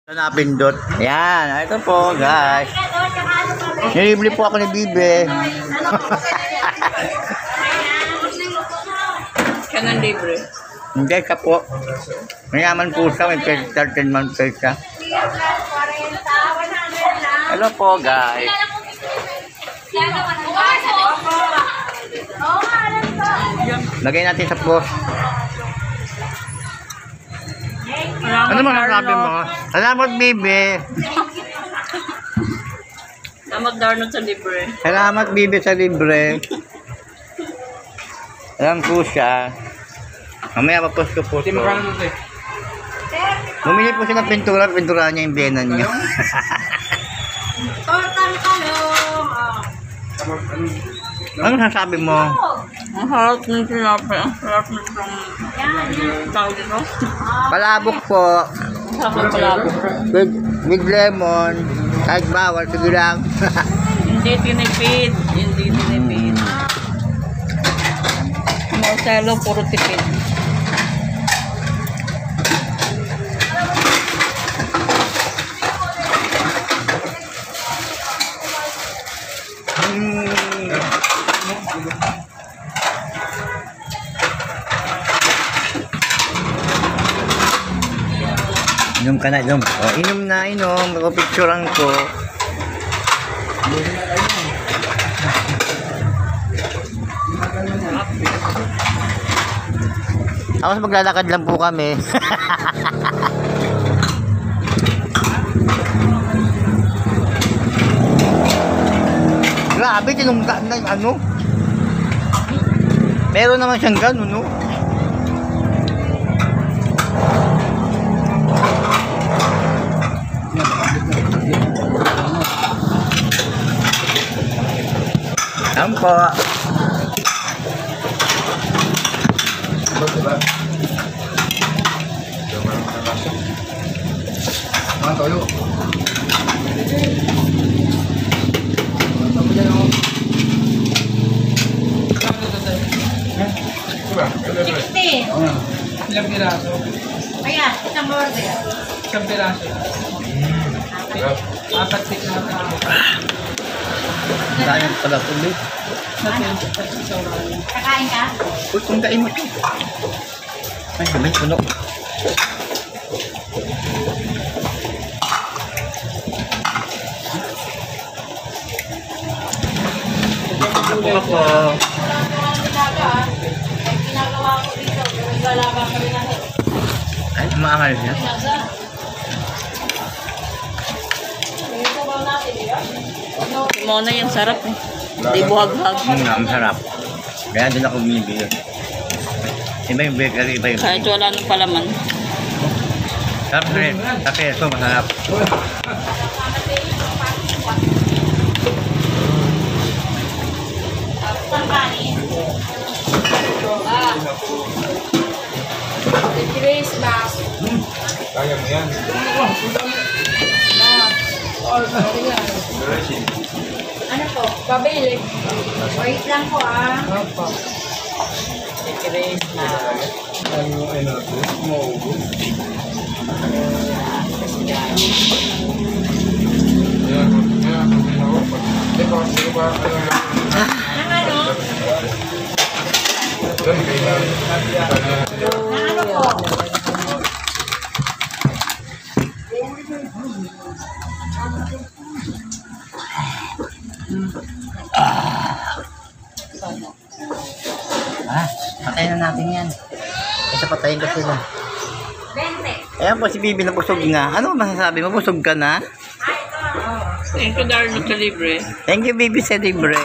Napindot. Yan. Ito po, guys. Nilibli po ako ni Bibe. Kanang libre. Hindi ka po. Mayaman po siya. May 13 months siya. Hello po, guys. Lagay natin sa post. Ano mo nasabi mo? Salamat, Bibe. Salamat, Darno, sa libre. Salamat, Bibe, sa libre. Alam po siya. Mamaya mapost ko po. Bumili po siya ng pintura. Pintura niya yung benan niya. Tortang talong. Ano sasabi mo? Ang harap ng tinapay. Ang harap ng tawag dito. Palabok po. Ang sarap ng palabok. With lemon. Kahit bawal, sige lang. Hindi tinipid. Hindi tinipid. Marcelo, puro tipid. Inom ka na, inom. O, inom na, inom. Picturean ko. Tapos maglalakad lang po kami. Grabe, tinunggaan na yung ano. Meron naman siyang gano'n, no? Yan po. Mga toyo. Ilang piraso? Kaya, isang order. Isang piraso. Apat tik na tao. Dahil pala tuloy. Kakain ka? Uy, tunggain mo ito. Ay, sabay, puno. Ako. Ay, maangal niya. Mona yung sarap eh. Hindi buhag-hag. Ang sarap. Kaya doon ako bumibili. Iba yung bakery, iba yung... Kahit wala nang palaman. Sarap rin. Sa peso, masarap. Kaya mo yan. Ano po? Pabili. Wait lang po ah. Ano ay natin? Maubo. Ano po? Patayin na natin yan. Kasi patayin ko sila. 20. Ayan po si Bibi na busog nga. Ano masasabi mo? Busog ka na? Thank you, Darno, sa libre. Thank you, Bibi, sa libre.